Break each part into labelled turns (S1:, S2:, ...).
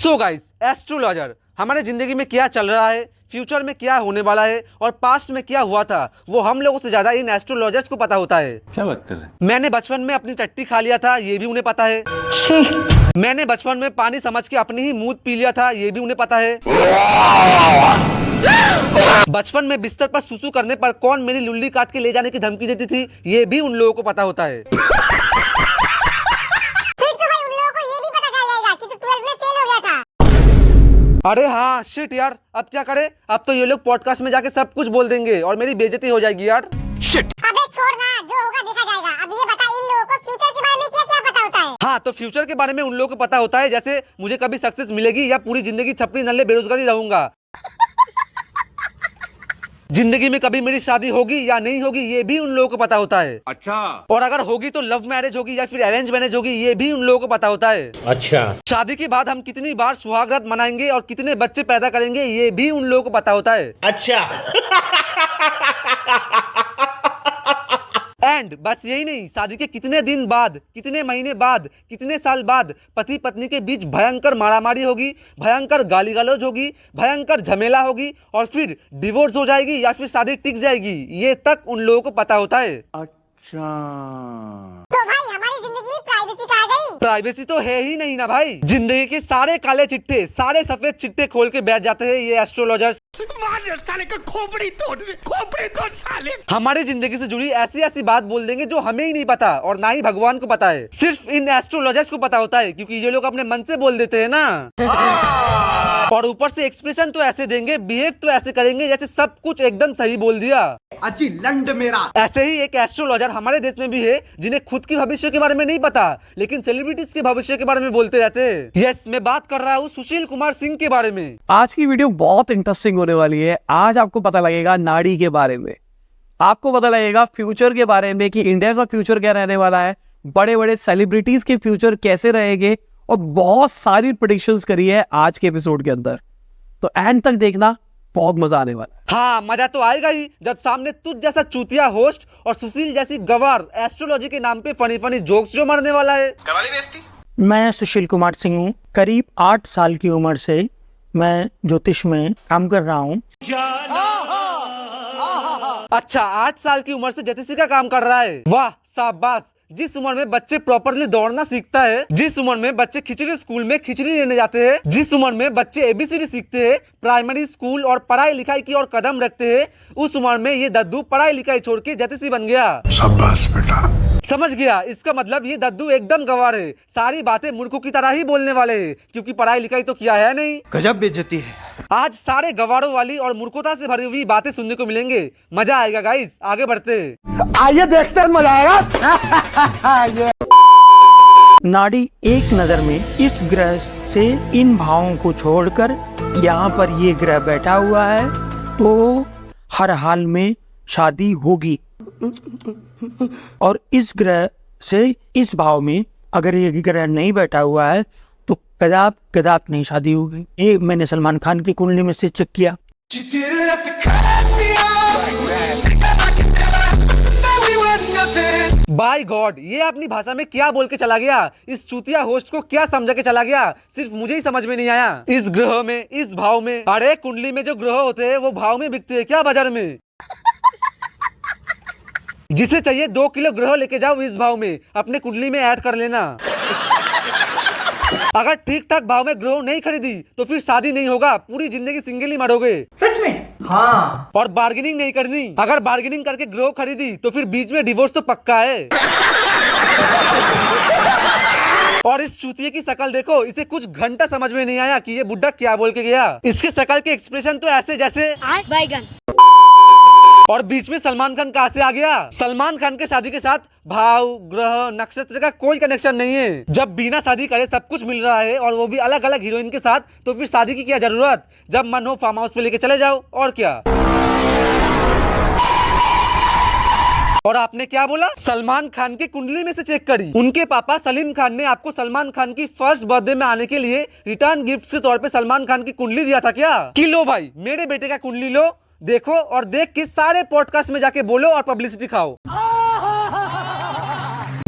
S1: So guys, astrologer हमारे जिंदगी में क्या चल रहा है, फ्यूचर में क्या होने वाला है और पास्ट में क्या हुआ था, वो हम लोगों से ज्यादा इन एस्ट्रोलॉजर्स को पता होता है।
S2: क्या बात कर रहे हैं?
S1: मैंने बचपन में अपनी टट्टी खा लिया था, ये भी उन्हें पता है। मैंने बचपन में पानी समझ के अपनी ही मूत पी लिया था, ये भी उन्हें पता है। बचपन में बिस्तर पर सुसु करने पर कौन मेरी लुल्ली काट के ले जाने की धमकी देती थी, ये भी उन लोगों को पता होता है। अरे हाँ शिट यार, अब क्या करें? अब तो ये लोग पॉडकास्ट में जाके सब कुछ बोल देंगे और मेरी बेइज्जती हो जाएगी यार। शिट।
S3: अबे छोड़ ना, जो होगा देखा जाएगा। अब ये बता, इन लोगों को फ्यूचर के बारे में क्या क्या पता होता है?
S1: हाँ, तो फ्यूचर के बारे में उन लोगों को पता होता है, जैसे मुझे कभी सक्सेस मिलेगी या पूरी जिंदगी छपरी नल्ले बेरोजगारी रहूंगा। जिंदगी में कभी मेरी शादी होगी या नहीं होगी, ये भी उन लोगों को पता होता है।
S2: अच्छा।
S1: और अगर होगी तो लव मैरिज होगी या फिर अरेंज मैरिज होगी, ये भी उन लोगों को पता होता है।
S4: अच्छा।
S1: शादी के बाद हम कितनी बार सुहागरात मनाएंगे और कितने बच्चे पैदा करेंगे, ये भी उन लोगों को पता होता है।
S4: अच्छा।
S1: एंड बस यही नहीं, शादी के कितने दिन बाद, कितने महीने बाद, कितने साल बाद पति पत्नी के बीच भयंकर मारामारी होगी, भयंकर गाली गलौज होगी, भयंकर झमेला होगी और फिर डिवोर्स हो जाएगी या फिर शादी टिक जाएगी, ये तक उन लोगों को पता होता है।
S2: अच्छा।
S3: तो भाई हमारी जिंदगी में प्राइवेसी कहाँ गई?
S1: प्राइवेसी तो है ही नहीं ना भाई। जिंदगी के सारे काले चिट्टे, सारे सफेद चिट्टे खोल के बैठ जाते हैं ये एस्ट्रोलॉजर्स।
S2: साले का खोपड़ी तोड़ साले।
S1: हमारी जिंदगी से जुड़ी ऐसी ऐसी बात बोल देंगे जो हमें ही नहीं पता और ना ही भगवान को पता है, सिर्फ इन एस्ट्रोलॉजर्स को पता होता है, क्योंकि ये लोग अपने मन से बोल देते हैं ना। और ऊपर से एक्सप्रेशन तो ऐसे देंगे, बिहेव तो ऐसे करेंगे जैसे सब कुछ एकदम सही बोल दिया।
S2: अजी लंड मेरा।
S1: ऐसे ही एक एस्ट्रोलॉजर हमारे देश में भी है, जिन्हें खुद की भविष्य के बारे में नहीं पता, लेकिन सेलिब्रिटीज के भविष्य के बारे में बोलते रहते हैं। यस, मैं बात कर रहा हूँ सुशील कुमार सिंह के बारे में।
S5: आज की वीडियो बहुत इंटरेस्टिंग होने वाली है। आज आपको पता लगेगा नाड़ी के बारे में, आपको पता लगेगा फ्यूचर के बारे में कि इंडिया का फ्यूचर क्या रहने वाला है, बड़े बड़े सेलिब्रिटीज के फ्यूचर कैसे रहेंगे और बहुत सारी प्रेडिक्शंस करी है आज के एपिसोड के अंदर। तो एंड तक देखना, बहुत मजा आने वाला है।
S1: हाँ, मजा तो आएगा ही जब सामने तुझ जैसा चूतिया होस्ट और सुशील जैसी गवार एस्ट्रोलॉजी के नाम पे फनी फनी जोक्स जो मारने वाला है।
S6: मैं सुशील कुमार सिंह हूँ। करीब 8 साल की उम्र से मैं ज्योतिष में काम कर रहा हूँ।
S1: अच्छा, 8 साल की उम्र से ज्योतिषी का काम कर रहा है, वाह शाबाश। जिस उम्र में बच्चे प्रॉपरली दौड़ना सीखता है, जिस उम्र में बच्चे खिचड़ी स्कूल में खिचड़ी लेने जाते हैं, जिस उम्र में बच्चे एबीसीडी सीखते हैं, प्राइमरी स्कूल और पढ़ाई लिखाई की ओर कदम रखते हैं, उस उम्र में ये दद्दू पढ़ाई लिखाई छोड़ के ज्योतिषी बन गया।
S2: शाबाश बेटा।
S1: समझ गया, इसका मतलब ये दद्दू एकदम गंवार है, सारी बातें मूर्खों की तरह ही बोलने वाले हैं, क्योंकि पढ़ाई लिखाई तो किया है नहीं।
S2: गजब बेइज्जती है।
S1: आज सारे गवारों वाली और मूर्खता से भरी हुई बातें सुनने को मिलेंगे, मजा आएगा गाइस। आगे बढ़ते हैं,
S2: आइए देखते हैं, मजा आएगा।
S6: नाड़ी एक नजर में इस ग्रह से इन भावों को छोड़कर यहाँ पर ये ग्रह बैठा हुआ है, तो हर हाल में शादी होगी। और इस ग्रह से इस भाव में अगर ये ग्रह नहीं बैठा हुआ है तो कदाप कदाप नहीं शादी होगी। ये मैंने सलमान खान की कुंडली में से चेक किया।
S1: बाय गॉड, ये अपनी भाषा में क्या बोल के चला गया? इस चूतिया होस्ट को क्या समझा के चला गया? सिर्फ मुझे ही समझ में नहीं आया। इस ग्रह में, इस भाव में, अरे कुंडली में जो ग्रह होते हैं वो भाव में बिकते हैं क्या बाजार में? जिसे चाहिए 2 किलो ग्रह लेके जाओ इस भाव में, अपने कुंडली में ऐड कर लेना। अगर ठीक ठाक भाव में ग्रह नहीं खरीदी तो फिर शादी नहीं होगा, पूरी जिंदगी सिंगल ही मरोगे।
S6: सच में? हाँ।
S1: और बार्गेनिंग नहीं करनी, अगर बार्गेनिंग करके ग्रह खरीदी तो फिर बीच में डिवोर्स तो पक्का है। और इस चूतिये की शकल देखो, इसे कुछ घंटा समझ में नहीं आया कि ये बुड्ढा क्या बोल के गया। इसके शकल के एक्सप्रेशन तो ऐसे जैसे
S3: बैगन।
S1: और बीच में सलमान खान कहाँ से आ गया? सलमान खान के शादी के साथ भाव, ग्रह, नक्षत्र का कोई कनेक्शन नहीं है। जब बिना शादी करे सब कुछ मिल रहा है और वो भी अलग अलग हीरोइन के साथ, तो फिर शादी की क्या जरूरत? जब मन हो फार्म हाउस पे लेके चले जाओ, और क्या। और आपने क्या बोला? सलमान खान की कुंडली में से चेक करी। उनके पापा सलीम खान ने आपको सलमान खान की फर्स्ट बर्थडे में आने के लिए रिटर्न गिफ्ट के तौर पे सलमान खान की कुंडली दिया था क्या? कि लो भाई, मेरे बेटे का कुंडली लो, देखो और देख के सारे पॉडकास्ट में जाके बोलो और पब्लिसिटी खाओ।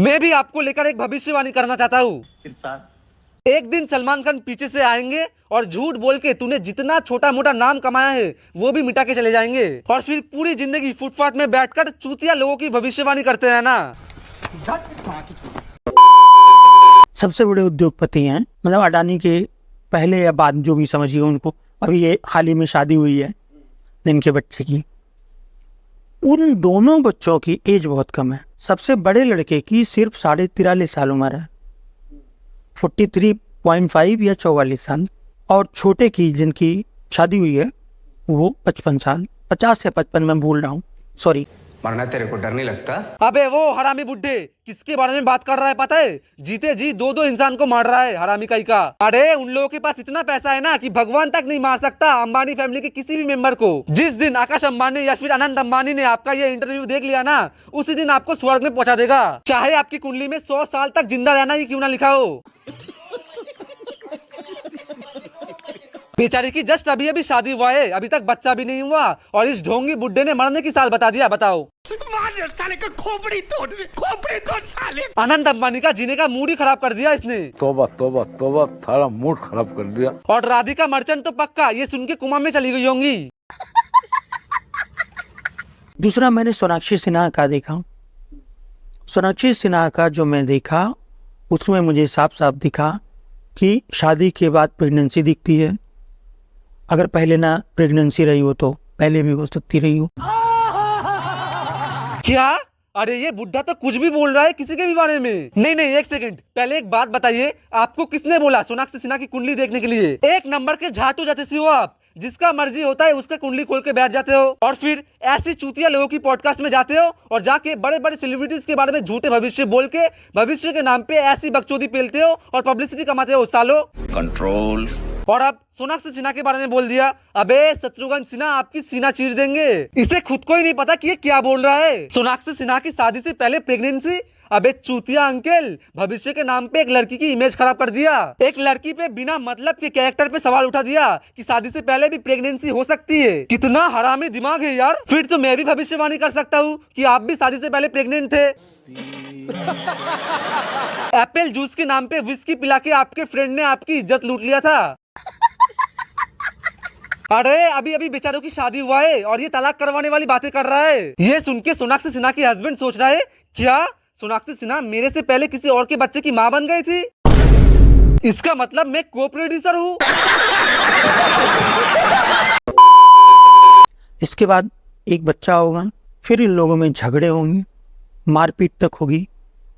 S1: मैं भी आपको लेकर एक भविष्यवाणी करना चाहता हूँ। एक दिन सलमान खान पीछे से आएंगे और झूठ बोल के तूने जितना छोटा मोटा नाम कमाया है वो भी मिटा के चले जाएंगे और फिर पूरी जिंदगी फुटपाथ में बैठकर चूतिया लोगों की भविष्यवाणी करते हैं ना।
S6: सबसे बड़े उद्योगपति हैं, मतलब अडानी के पहले या बाद जो भी समझिए उनको। अभी ये हाल ही में शादी हुई है इनके बच्चे की। उन दोनों बच्चों की एज बहुत कम है। सबसे बड़े लड़के की सिर्फ 43.5 साल उम्र है, 43.5 या 44 साल, और छोटे की जिनकी शादी हुई है वो 55 साल, 50 या 55 में भूल रहा हूँ, सॉरी।
S2: मरना तेरे को डर नहीं लगता?
S1: अबे वो हरामी बुड्ढे किसके बारे में बात कर रहा है पता है? जीते जी दो इंसान को मार रहा है हरामी कहीं का। अरे उन लोगों के पास इतना पैसा है ना कि भगवान तक नहीं मार सकता अंबानी फैमिली के किसी भी मेंबर को। जिस दिन आकाश अंबानी या फिर अनंत अंबानी ने आपका ये इंटरव्यू देख लिया ना, उसी दिन आपको स्वर्ग में पहुंचा देगा, चाहे आपकी कुंडली में 100 साल तक जिंदा रहना ही क्यों ना लिखा हो। बेचारी की जस्ट अभी शादी हुआ है, अभी तक बच्चा भी नहीं हुआ और इस ढोंगी बुड्ढे ने मरने की साल बता दिया। बताओ,
S2: साले का खोपड़ी तोड़ साले।
S1: अनंत अंबानी का जीने का मूड ही खराब कर दिया इसने।
S4: तोबा तोबा तोबा, थारा मूड खराब कर दिया।
S1: और राधिका मर्चेंट तो पक्का ये सुन के कोमा में चली गई होंगी।
S6: दूसरा मैंने सोनाक्षी सिन्हा का देखा। सोनाक्षी सिन्हा का जो मैं देखा उसमें मुझे साफ साफ दिखा कि शादी के बाद प्रेगनेंसी दिखती है। अगर पहले ना प्रेगनेंसी रही हो तो पहले भी हो सकती रही हो।
S1: क्या? अरे ये बुड्ढा तो कुछ भी बोल रहा है किसी के भी बारे में। नहीं एक सेकंड, पहले एक बात बताइए, आपको किसने बोला सोनाक्षी सिन्हा की कुंडली देखने के लिए? एक नंबर के झाटू जाते हो आप, जिसका मर्जी होता है उसका कुंडली खोल के बैठ जाते हो और फिर ऐसी चूतिया लोगों की पॉडकास्ट में जाते हो और जाके बड़े बड़े सेलिब्रिटीज के बारे में झूठे भविष्य बोल के भविष्य के नाम पे ऐसी बकचोदी पेलते हो और पब्लिसिटी कमाते हो सालो।
S4: कंट्रोल।
S1: और अब सोनाक्षी सिन्हा के बारे में बोल दिया। अबे शत्रुघ्न सिन्हा आपकी सीना चीर देंगे। इसे खुद को ही नहीं पता कि ये क्या बोल रहा है। सोनाक्षी सिन्हा की शादी से पहले प्रेगनेंसी? अबे चूतिया अंकल, भविष्य के नाम पे एक लड़की की इमेज खराब कर दिया। एक लड़की पे बिना मतलब के कैरेक्टर पे सवाल उठा दिया कि शादी से पहले भी प्रेगनेंसी हो सकती है। कितना हरामी दिमाग है यार। फिर तो मैं भी भविष्यवाणी कर सकता हूँ कि आप भी शादी से पहले प्रेग्नेंट थे। एप्पल जूस के नाम पे विस्की पिला के आपके फ्रेंड ने आपकी इज्जत लूट लिया था। अरे अभी बेचारों की शादी हुआ है और ये तलाक करवाने वाली बातें कर रहा है। ये सुन के सोनाक्षी सिन्हा की हस्बैंड सोच रहा है, क्या सोनाक्षी सिन्हा मेरे से पहले किसी और के बच्चे की माँ बन गई थी? इसका मतलब मैं को प्रोड्यूसर हूँ।
S6: इसके बाद एक बच्चा होगा, फिर इन लोगों में झगड़े होंगे, मारपीट तक होगी,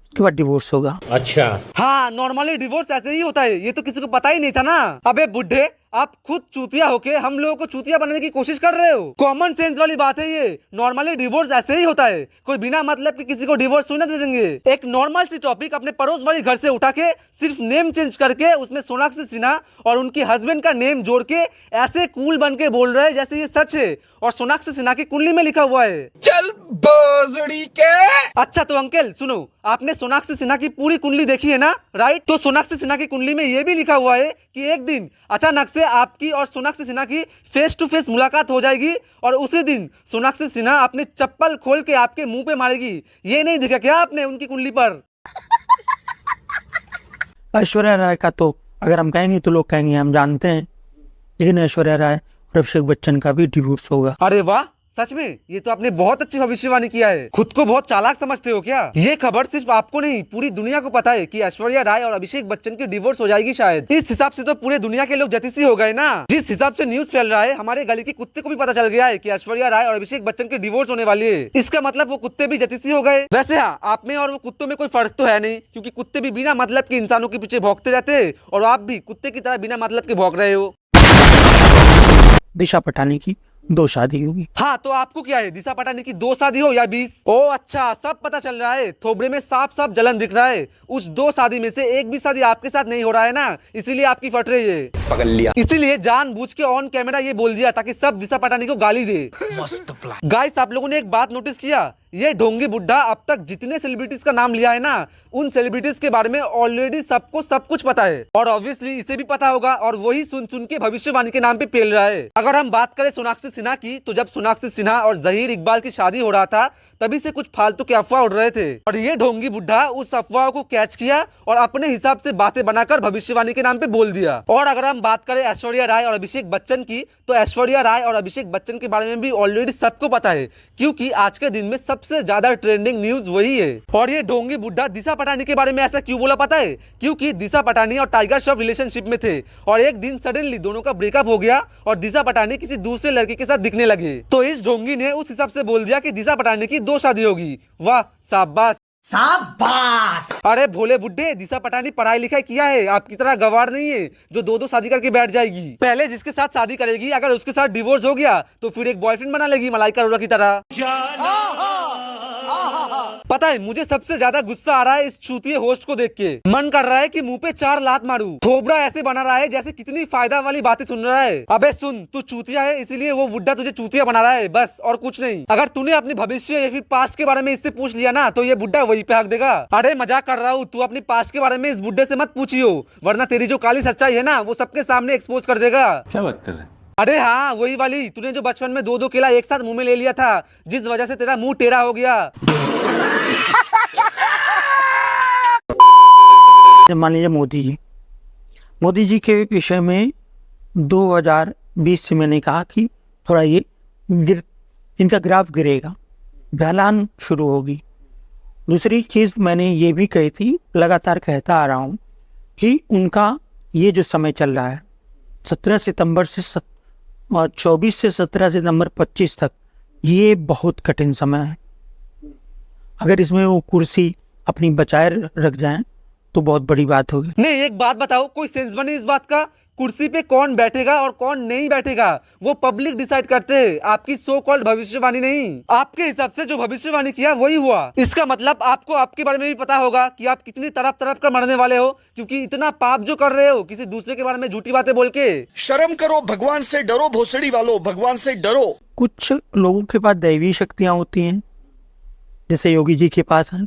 S6: उसके बाद डिवोर्स होगा।
S2: अच्छा
S1: हाँ, नॉर्मली डिवोर्स ऐसे ही होता है, ये तो किसी को पता ही नहीं था ना। अबे बुड्ढे, आप खुद चूतिया होके हम लोगों को चूतिया बनाने की कोशिश कर रहे हो। कॉमन सेंस वाली बात है ये। नॉर्मली डिवोर्स ऐसे ही होता है, कोई बिना मतलब के किसी को डिवोर्स थोड़ी ना दे देंगे। एक नॉर्मल सी टॉपिक अपने पड़ोस वाली घर से उठा के सिर्फ नेम चेंज करके उसमें सोनाक्षी सिन्हा और उनके हस्बैंड का नेम जोड़ के ऐसे कूल बन के बोल रहे हैं जैसे ये सच है और सोनाक्षी सिन्हा की कुंडली में लिखा हुआ है।
S2: चल बोजड़ी के।
S1: अच्छा तो अंकल सुनो, आपने सोनाक्षी सिन्हा की पूरी कुंडली देखी है ना? राइट, तो सोनाक्षी सिन्हा की कुंडली में ये भी लिखा हुआ है कि एक दिन अचानक से आपकी और सोनाक्षी सिन्हा की फेस टू फेस मुलाकात हो जाएगी और उसी दिन सोनाक्षी सिन्हा अपनी चप्पल खोल के आपके मुंह पे मारेगी। ये नहीं दिखा क्या आपने उनकी कुंडली पर?
S6: ऐश्वर्या राय का तो अगर हम कहेंगे तो लोग कहेंगे हम जानते हैं, लेकिन ऐश्वर्या राय और अभिषेक बच्चन का भी डिवोर्स होगा।
S1: अरे वाह, सच में ये तो आपने बहुत अच्छी भविष्यवाणी किया है। खुद को बहुत चालाक समझते हो क्या? ये खबर सिर्फ आपको नहीं पूरी दुनिया को पता है कि ऐश्वर्या राय और अभिषेक बच्चन की डिवोर्स हो जाएगी शायद। इस हिसाब से तो पूरे दुनिया के लोग जतीसी हो गए ना। जिस हिसाब से न्यूज फैल रहा है, हमारे गली के कुत्ते को भी पता चल गया है कि ऐश्वर्या राय और अभिषेक बच्चन की डिवोर्स होने वाली है। इसका मतलब वो कुत्ते भी जतीसी हो गए। वैसे हाँ, आप में और वो कुत्तों में कोई फर्क तो है नहीं, क्योंकि कुत्ते भी बिना मतलब के इंसानों के पीछे भौंकते रहते हैं और आप भी कुत्ते की तरह बिना मतलब के भौंक रहे हो।
S6: दिशा पटानी की 2 शादी होगी।
S1: हाँ, तो आपको क्या है, दिशा पटानी की 2 शादी हो या 20? ओ अच्छा, सब पता चल रहा है। थोबड़े में साफ साफ जलन दिख रहा है। उस 2 शादी में से एक भी शादी आपके साथ नहीं हो रहा है ना, इसीलिए आपकी फट रही है।
S2: पकड़ लिया।
S1: इसीलिए जानबूझ के ऑन कैमरा ये बोल दिया ताकि सब दिशा पटानी को गाली दे।
S2: मस्त प्लान।
S1: गाइस, आप लोगों ने एक बात नोटिस किया? ये ढोंगी बुड्ढा अब तक जितने सेलिब्रिटीज का नाम लिया है ना, उन सेलिब्रिटीज के बारे में ऑलरेडी सबको सब कुछ पता है और ऑब्वियसली इसे भी पता होगा और वही सुन सुन के भविष्यवाणी के नाम पे पेल रहा है। अगर हम बात करें सोनाक्षी सिन्हा की, तो जब सोनाक्षी सिन्हा और जहीर इकबाल की शादी हो रहा था तभी से कुछ फालतू के अफवाह उड़ रहे थे और ये ढोंगी बुढ़ा उस अफवाह को कैच किया और अपने हिसाब से बातें बनाकर भविष्यवाणी के नाम पे बोल दिया। और अगर हम बात करें ऐश्वर्या राय और अभिषेक बच्चन की, तो ऐश्वर्या राय और अभिषेक बच्चन के बारे में भी ऑलरेडी सबको पता है, क्योंकि आज के दिन में सबसे ज्यादा ट्रेंडिंग न्यूज वही है। और ये ढोंगी बुढ़ा दिशा पटानी के बारे में ऐसा क्यों बोला पता है? क्योंकि दिशा पटानी और टाइगर श्रॉफ रिलेशनशिप में थे और एक दिन सडनली दोनों का ब्रेकअप हो गया और दिशा पटानी किसी दूसरे लड़के के साथ दिखने लगे। तो इस ढोंगी ने उस हिसाब से बोल दिया कि दिशा पटानी की 2 शादी होगी। वाह शाबाश शाबाश। अरे भोले बुड्ढे, दिशा पटानी पढ़ाई लिखाई किया है, आपकी तरह गवार नहीं है जो 2-2 शादी करके बैठ जाएगी। पहले जिसके साथ शादी करेगी अगर उसके साथ डिवोर्स हो गया तो फिर एक बॉयफ्रेंड बना लेगी मलाइका अरोड़ा की तरह। पता है मुझे सबसे ज्यादा गुस्सा आ रहा है इस चूतिए होस्ट को देख के। मन कर रहा है कि मुंह पे 4 लात मारूं। थोबड़ा ऐसे बना रहा है जैसे कितनी फायदा वाली बातें सुन रहा है। अबे सुन, तू चूतिया है इसीलिए वो बुड्ढा तुझे चूतिया बना रहा है, बस और कुछ नहीं। अगर तूने अपने भविष्य या फिर पास्ट के बारे में इससे पूछ लिया ना तो ये बुड्ढा वही पे हक देगा। अरे मजाक कर रहा हूँ, तू अपनी पास्ट के बारे में इस बुड्ढे से मत पूछियो, वरना तेरी जो काली सच्चाई है ना वो सबके सामने एक्सपोज कर देगा।
S4: क्या बात कर रहे हैं?
S1: अरे हाँ वही वाली, तूने जो बचपन में 2-2 केला एक साथ मुंह में ले लिया था जिस वजह से तेरा मुंह टेढ़ा हो गया।
S6: मान लीजिए मोदी जी के विषय में 2020 से मैंने कहा कि थोड़ा ये इनका ग्राफ गिरेगा, ढलान शुरू होगी। दूसरी चीज़ मैंने ये भी कही थी, लगातार कहता आ रहा हूँ कि उनका ये जो समय चल रहा है 17 सितंबर से 24 से 17 सितंबर 25 तक, ये बहुत कठिन समय है। अगर इसमें वो कुर्सी अपनी बचाए रख जाएं तो बहुत बड़ी बात होगी।
S1: नहीं एक बात बताओ, कोई सेंस बनी इस बात का? कुर्सी पे कौन बैठेगा और कौन नहीं बैठेगा वो पब्लिक डिसाइड करते हैं, आपकी सो कॉल्ड भविष्यवाणी नहीं। आपके हिसाब से जो भविष्यवाणी किया वही हुआ। इसका मतलब आपको आपके बारे में भी पता होगा कि आप कितनी तरफ कर मरने वाले हो, क्योंकि इतना पाप जो कर रहे हो किसी दूसरे के बारे में झूठी बातें बोल के।
S7: शर्म करो, भगवान से डरो, भोसड़ी वालों, भगवान से डरो।
S6: कुछ लोगों के पास दैवीय शक्तियाँ होती हैं, जैसे योगी जी के पास हैं,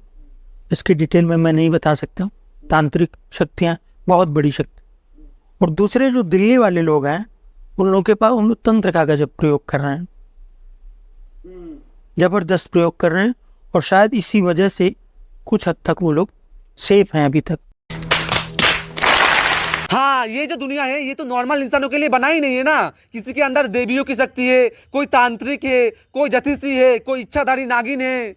S6: इसकी डिटेल में मैं नहीं बता सकता। तांत्रिक शक्तियाँ, बहुत बड़ी शक्ति। और दूसरे जो दिल्ली वाले लोग हैं उन लोगों के पास, उन लोग तंत्र का गजब प्रयोग कर रहे हैं, जबरदस्त प्रयोग कर रहे हैं, और शायद इसी वजह से कुछ हद तक वो लोग सेफ हैं अभी तक।
S1: हाँ ये जो दुनिया है ये तो नॉर्मल इंसानों के लिए बना ही नहीं है ना। किसी के अंदर देवियों की शक्ति है, कोई तांत्रिक है, कोई ज्योतिषी है, कोई इच्छाधारी नागिन है।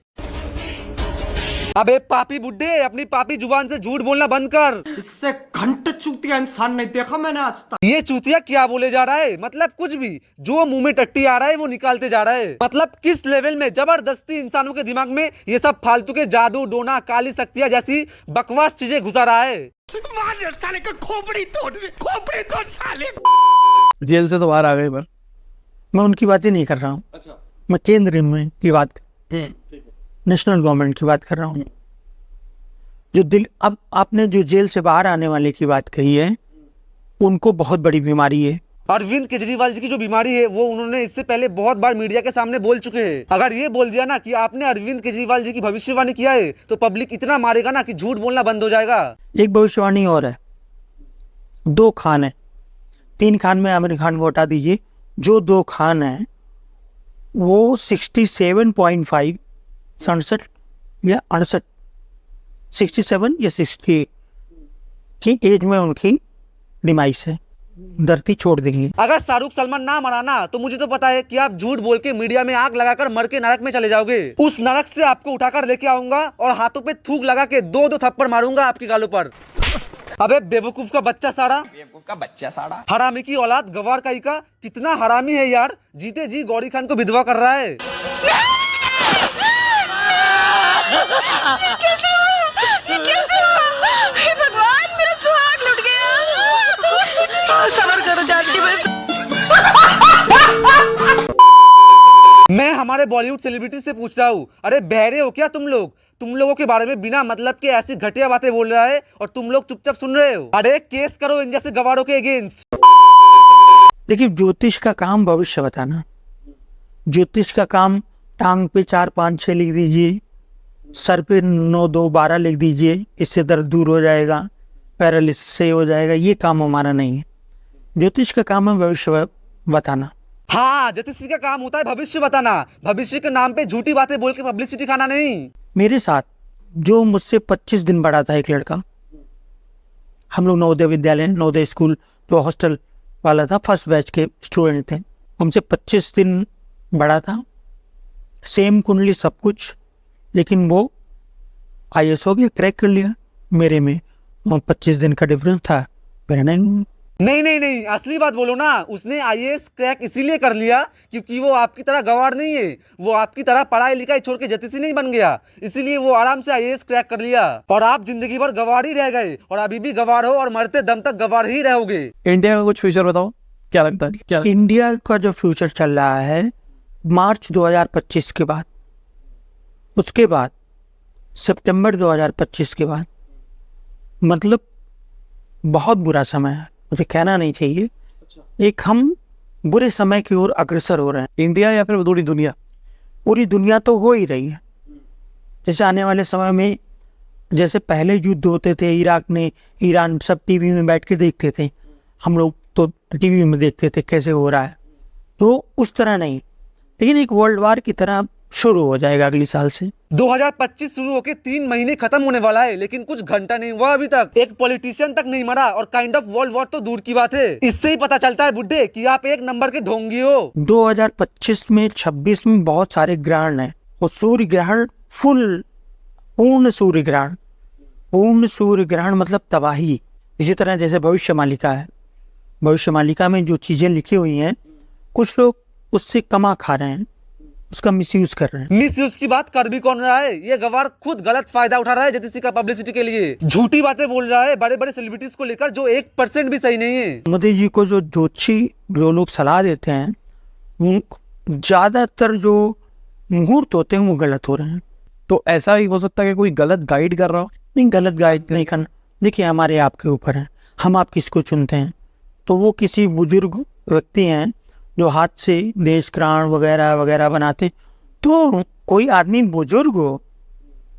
S1: अबे पापी बुड्ढे, अपनी पापी जुबान से झूठ बोलना बंद कर।
S8: इससे घंट चूतिया इंसान नहीं देखा मैंने आज तक।
S1: ये चूतिया क्या बोले जा रहा है? मतलब कुछ भी, जो मुंह में टट्टी आ रहा है वो निकालते जा रहा है। मतलब किस लेवल में जबरदस्ती इंसानों के दिमाग में ये सब फालतू के जादू टोना काली शक्तियां जैसी बकवास चीजें घुसा रहा है।
S2: मार साले का खोपड़ी तोड़ साले।
S5: जेल से तो बाहर आ गए पर
S6: मैं उनकी बातें नहीं कर रहा हूँ। अच्छा। मैं केंद्र में की बात, नेशनल गवर्नमेंट की बात कर रहा हूँ। जो अब आपने जो जेल से बाहर आने वाले की बात कही है, उनको बहुत बड़ी बीमारी है।
S1: अरविंद केजरीवाल जी की जो बीमारी है वो उन्होंने इससे पहले बहुत बार मीडिया के सामने बोल चुके हैं। अगर ये बोल दिया ना कि आपने अरविंद केजरीवाल जी की भविष्यवाणी किया है तो पब्लिक इतना मारेगा ना कि झूठ बोलना बंद हो जाएगा।
S6: एक भविष्यवाणी और है, 2 खान है, 3 खान में आमिर खान को हटा दीजिए। जो 2 खान है वो 67.5 67 या 68 67 या 68 की एज में उनकी डिमाइस है, धरती छोड़ देंगे।
S1: अगर शाहरुख सलमान ना मरा ना तो मुझे तो पता है कि आप झूठ बोल के मीडिया में आग लगाकर मर के नरक में चले जाओगे। उस नरक से आपको उठाकर लेके आऊंगा और हाथों पे थूक लगा के 2-2 थप्पड़ मारूंगा आपके गालों पर। अबे बेवकूफ का बच्चा साड़ा, हरामी की औलाद, गवार का इका, कितना हरामी है यार, जीते जी गौरी खान को विधवा कर रहा है।
S9: भगवान मेरा सुहाग लुट गया। सबर करो जानकी
S1: मैं हमारे बॉलीवुड सेलिब्रिटी से पूछ रहा हूँ, अरे बहरे हो क्या तुम लोग? तुम लोगों के बारे में बिना मतलब के ऐसी घटिया बातें बोल रहा है और तुम लोग चुपचाप सुन रहे हो। अरे केस करो इन जैसे गवारों के अगेंस्ट।
S6: देखिए, ज्योतिष का काम भविष्य बताना। ज्योतिष का काम टांग पे 4, 5, 6 लिख दीजिए, सर पे 9, 2, 12 लिख दीजिए, इससे दर्द दूर हो जाएगा, पैरालिसिस से हो जाएगा। ये काम हमारा नहीं है। ज्योतिष का काम है भविष्य बताना।
S1: हाँ, ज्योतिषी का काम होता है भविष्य बताना, भविष्य के नाम पे झूठी बातें बोल के पब्लिसिटी खाना नहीं।
S6: मेरे साथ जो मुझसे 25 दिन बड़ा था एक लड़का, हम लोग नवोदय विद्यालय, नवोदय स्कूल जो हॉस्टल वाला था, फर्स्ट बैच के स्टूडेंट थे, हमसे 25 दिन बड़ा था, सेम कुंडली सब कुछ, लेकिन वो IAS हो गया, क्रैक कर लिया। मेरे में 25 दिन का डिफरेंस था, मेरा नहीं।
S1: नहीं, असली बात बोलो ना। उसने IAS क्रैक इसीलिए कर लिया क्योंकि वो आपकी तरह गवार नहीं है, वो आपकी तरह पढ़ाई लिखाई छोड़ के ज्योतिषी नहीं बन गया, इसीलिए वो आराम से IAS क्रैक कर लिया। और आप जिंदगी भर गवार ही रह गए और अभी भी गवार हो और मरते दम तक गवार ही रहोगे।
S5: इंडिया का कुछ फ्यूचर बताओ, क्या लगता है? क्या
S6: इंडिया का जो फ्यूचर चल रहा है मार्च 2025 के बाद, उसके बाद सितंबर 2025 के बाद, मतलब बहुत बुरा समय है, मुझे कहना नहीं चाहिए। एक हम बुरे समय की ओर अग्रसर हो रहे हैं।
S5: इंडिया या फिर पूरी दुनिया?
S6: पूरी दुनिया तो हो ही रही है। जैसे आने वाले समय में, जैसे पहले युद्ध होते थे इराक ने ईरान, सब टीवी में बैठ के देखते थे, हम लोग तो टीवी में देखते थे कैसे हो रहा है, तो उस तरह नहीं, लेकिन एक वर्ल्ड वार की तरह शुरू हो जाएगा अगले साल से।
S1: 2025 शुरू होके 3 महीने खत्म होने वाला है, लेकिन कुछ घंटा नहीं हुआ अभी तक, एक पॉलिटिशियन तक नहीं मरा और काइंड ऑफ वर्ल्ड वॉर तो दूर की बात है। इससे ही पता चलता है बुड्ढे कि आप एक नंबर के ढोंगी हो।
S6: 2025 में 26 में बहुत सारे ग्रहण हैं, और सूर्य ग्रहण फुल, पूर्ण सूर्य ग्रहण, पूर्ण सूर्य ग्रहण मतलब तबाही। इसी तरह जैसे भविष्य मालिका है, भविष्य मालिका में जो चीजें लिखी हुई हैं, कुछ लोग उससे कमा खा रहे हैं, उसका मिसयूज कर रहे हैं।
S1: मिसयूज की बात कर भी कौन रहा है? ये गवार खुद गलत फायदा उठा रहा है ज्योतिषी का पब्लिसिटी के लिए, झूठी बातें बोल रहा है बड़े बड़े सेलिब्रिटीज को लेकर, जो 1% भी सही नहीं है।
S6: मोदी जी को जो ज्योतिषी जो लोग सलाह देते हैं, वो ज्यादातर जो मुहूर्त होते हैं वो गलत हो रहे हैं।
S5: तो ऐसा ही हो सकता है कि कोई गलत गाइड कर रहा हो?
S6: नहीं, गलत गाइड नहीं करना। देखिए, हमारे आपके ऊपर है, हम आप किसको चुनते हैं। तो वो किसी बुजुर्ग व्यक्ति हैं जो हाथ से देश क्राण वगैरह वगैरह बनाते, तो कोई आदमी बुजुर्ग हो,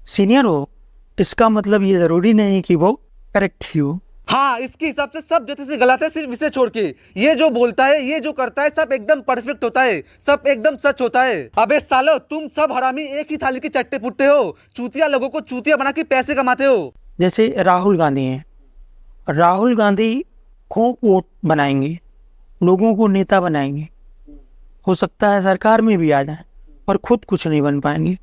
S6: सीनियर हो, इसका मतलब ये जरूरी नहीं कि वो करेक्ट ही हो।
S1: हाँ, इसके हिसाब से सब ज्योतिषी गलत है, सिर्फ इसे छोड़ के। ये जो बोलता है, ये जो करता है, सब एकदम परफेक्ट होता है, सब एकदम सच होता है। अबे सालो, तुम सब हरामी एक ही थाली के चट्टे पुट्टे हो, चूतिया लोगों को चूतिया बना के पैसे कमाते हो।
S6: जैसे राहुल गांधी हैं, राहुल गांधी खूब वोट बनाएंगे, लोगों को नेता बनाएंगे, हो सकता है सरकार में भी आ जाए, पर खुद कुछ नहीं बन पाएंगे।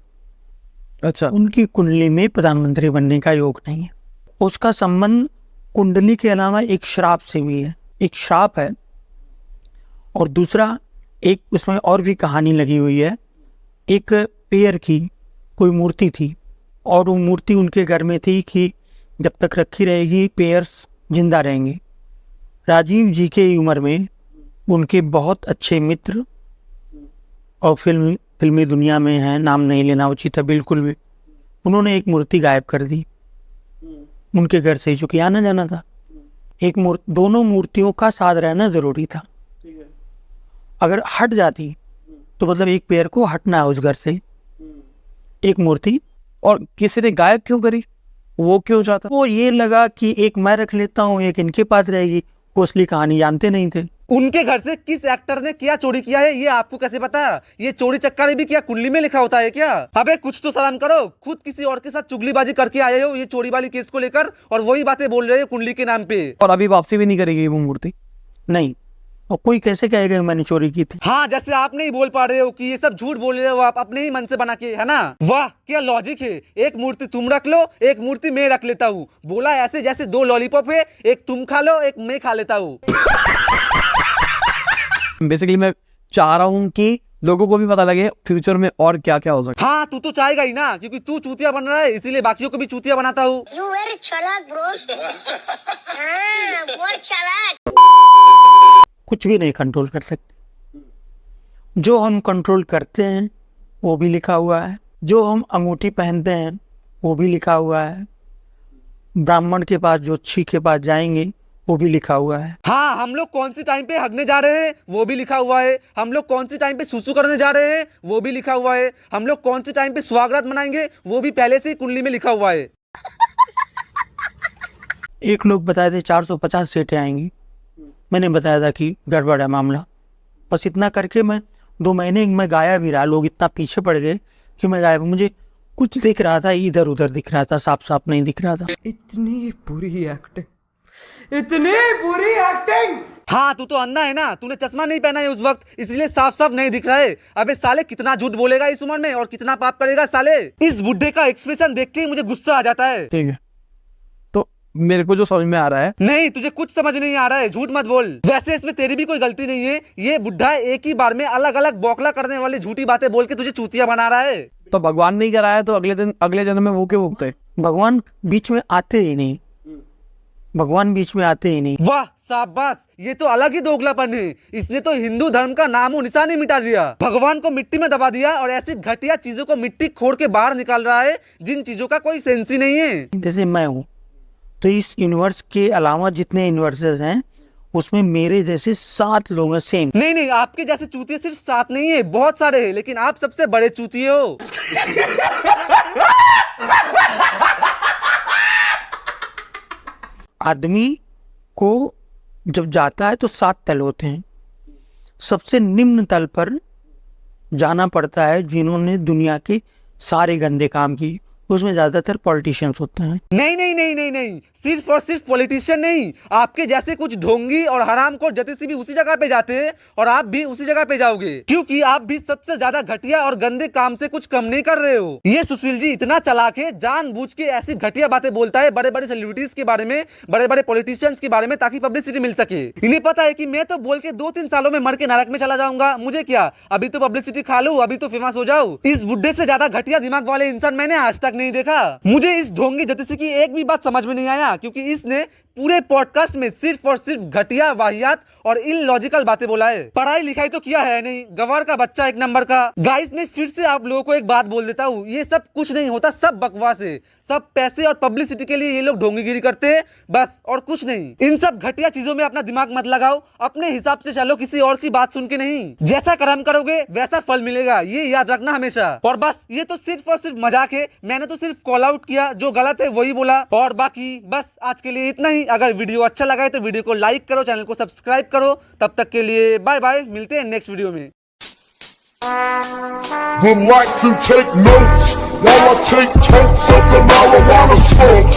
S5: अच्छा,
S6: उनकी कुंडली में प्रधानमंत्री बनने का योग नहीं है। उसका संबंध कुंडली के अलावा एक श्राप से भी है, एक श्राप है, और दूसरा एक उसमें और भी कहानी लगी हुई है। एक पेड़ की कोई मूर्ति थी, और वो मूर्ति उनके घर में थी कि जब तक रखी रहेगी पेयर्स जिंदा रहेंगे। राजीव जी के उम्र में उनके बहुत अच्छे मित्र और फिल्मी दुनिया में हैं, नाम नहीं लेना उचित है बिल्कुल भी, उन्होंने एक मूर्ति गायब कर दी उनके घर से, चूंकि आना जाना था। एक दोनों मूर्तियों का साथ रहना जरूरी था। अगर हट जाती तो मतलब एक पैर को हटना है उस घर से, एक मूर्ति।
S5: और किसी ने गायब क्यों करी? वो क्यों चाहता?
S6: वो ये लगा कि एक मैं रख लेता हूँ, एक इनके पास रहेगी। वो असली कहानी जानते नहीं थे।
S1: उनके घर से किस एक्टर ने क्या चोरी किया है ये आपको कैसे पता? ये चोरी चक्कर भी क्या कुंडली में लिखा होता है क्या? अबे कुछ तो शर्म करो, खुद किसी और के साथ चुगलीबाजी करके आए हो ये चोरी वाली केस को लेकर, और वही बातें बोल रहे हो कुंडली के नाम पे।
S5: और अभी वापसी भी नहीं करेगी वो मूर्ति?
S6: नहीं, और कोई कैसे कहेगा मैंने चोरी की थी?
S1: हाँ, जैसे आप नहीं बोल पा रहे हो कि ये सब झूठ बोल रहे हो आप अपने ही मन से बना के, है ना? वाह क्या लॉजिक है, एक मूर्ति तुम रख लो, एक मूर्ति मैं रख लेता हूँ। बोला ऐसे जैसे दो लॉलीपॉप है, एक तुम खा लो एक मैं खा लेता हूँ।
S5: बेसिकली मैं चाह रहा हूँ कि लोगों को भी पता लगे फ्यूचर में और क्या क्या हो सकता है।
S1: हाँ, तू तो चाहेगा ही ना, क्योंकि तू चूतिया बन रहा है, इसीलिए बाकियों को भी चूतिया बनाता हूँ।
S3: You very चालाक bro। बहुत चालाक।
S6: कुछ भी नहीं कंट्रोल कर सकते। जो हम कंट्रोल करते हैं वो भी लिखा हुआ है, जो हम अंगूठी पहनते हैं वो भी लिखा हुआ है, ब्राह्मण के पास ज्योतिषी के पास जाएंगे वो भी लिखा हुआ है।
S1: हाँ, हम लोग कौन सी टाइम पे हगने जा रहे हैं वो भी लिखा हुआ है, हम लोग कौन सी टाइम पे सुसु करने जा रहे हैं वो भी लिखा हुआ है, हम लोग कौन सी टाइम पे स्वागत मनाएंगे वो भी पहले से ही कुंडली में लिखा हुआ है।
S6: एक लोग बताए थे 450 सीटें आएंगी, मैंने बताया था कि गड़बड़ है मामला, बस इतना करके मैं 2 महीने में गायब ही रहा। लोग इतना पीछे पड़ गए कि मैं गायब, मुझे कुछ दिख रहा था, इधर उधर दिख रहा था, साफ साफ नहीं दिख रहा था।
S8: इतनी बुरी एक्टिंग, इतनी बुरी एक्टिंग।
S1: हाँ तू तो अंधा है ना, तूने चश्मा नहीं पहना है उस वक्त, इसलिए साफ साफ नहीं दिख रहा है। अबे साले कितना झूठ बोलेगा इस उम्र में और कितना पाप करेगा साले। इस बुड्ढे का एक्सप्रेशन देख के ही मुझे गुस्सा आ जाता है।
S5: ठीक है, तो मेरे को जो समझ में आ रहा है,
S1: नहीं तुझे कुछ समझ नहीं आ रहा है, झूठ मत बोल। वैसे इसमें तेरी भी कोई गलती नहीं है, ये बुड्ढा एक ही बार में अलग अलग बौखला करने वाली झूठी बातें बोल के तुझे चूतिया बना रहा है।
S5: तो भगवान नहीं कराया तो अगले जन्म में वो क्यों भुगते?
S6: भगवान बीच में आते ही नहीं, भगवान बीच में आते ही नहीं।
S1: वाह शाबाश, ये तो अलग ही दोगलापन है। इसने तो हिंदू धर्म का नामो निशान ही मिटा दिया, भगवान को मिट्टी में दबा दिया और ऐसी घटिया चीजों को मिट्टी खोड़ के बाहर निकाल रहा है जिन चीजों का कोई सेंस ही नहीं है।
S6: जैसे मैं हूँ, तो इस यूनिवर्स के अलावा जितने यूनिवर्सेस हैं उसमें मेरे जैसे 7 लोग हैं सेम।
S1: नहीं नहीं, आपके जैसे चूतिए सिर्फ 7 नहीं है, बहुत सारे हैं, लेकिन आप सबसे बड़े चूतिए हो।
S6: आदमी को जब जाता है तो 7 तल होते हैं, सबसे निम्न तल पर जाना पड़ता है जिन्होंने दुनिया के सारे गंदे काम किए, उसमें ज्यादातर पॉलिटिशियंस होते हैं।
S1: नहीं नहीं नहीं नहीं नहीं, सिर्फ और सिर्फ पॉलिटिशियन नहीं, आपके जैसे कुछ ढोंगी और हरामखोर जतीसी भी उसी जगह पे जाते हैं और आप भी उसी जगह पे जाओगे, क्योंकि आप भी सबसे ज्यादा घटिया और गंदे काम से कुछ कम नहीं कर रहे हो। ये सुशील जी इतना चालाक है, जानबूझ के ऐसी घटिया बातें बोलता है बड़े बड़े सेलिब्रिटीज के बारे में, बड़े बड़े पॉलिटिशियंस के बारे में, ताकि पब्लिसिटी मिल सके। इन्हें पता है कि मैं तो बोल के 2-3 सालों में मर के नरक में चला जाऊंगा, मुझे क्या, अभी तो पब्लिसिटी खा लूं, अभी तो फेमस हो जाऊं। इस बुड्ढे से ज्यादा घटिया दिमाग वाले इंसान मैंने आज तक नहीं देखा। मुझे इस ढोंगी जतीसी की एक भी बात समझ में नहीं आया, क्योंकि इसने पूरे पॉडकास्ट में सिर्फ और सिर्फ घटिया, वाहियात और इलॉजिकल बातें बोला है। पढ़ाई लिखाई तो किया है नहीं, गवार का बच्चा 1 नंबर का। गाइस मैं फिर से आप लोगों को एक बात बोल देता हूँ, ये सब कुछ नहीं होता, सब बकवास है, सब पैसे और पब्लिसिटी के लिए ये लोग ढोंगीगिरी करते हैं बस, और कुछ नहीं। इन सब घटिया चीजों में अपना दिमाग मत लगाओ, अपने हिसाब से चलो, किसी और की बात सुन के नहीं। जैसा कर्म करोगे वैसा फल मिलेगा, ये याद रखना हमेशा। और बस ये तो सिर्फ और सिर्फ मजाक है, मैंने तो सिर्फ कॉल आउट किया, जो गलत है वही बोला, और बाकी बस आज के लिए इतना ही। अगर वीडियो अच्छा लगा है तो वीडियो को लाइक करो, चैनल को सब्सक्राइब करो। तब तक के लिए बाय बाय, मिलते हैं नेक्स्ट वीडियो में।
S2: Would like to take notes while I take totes of the marijuana smoke.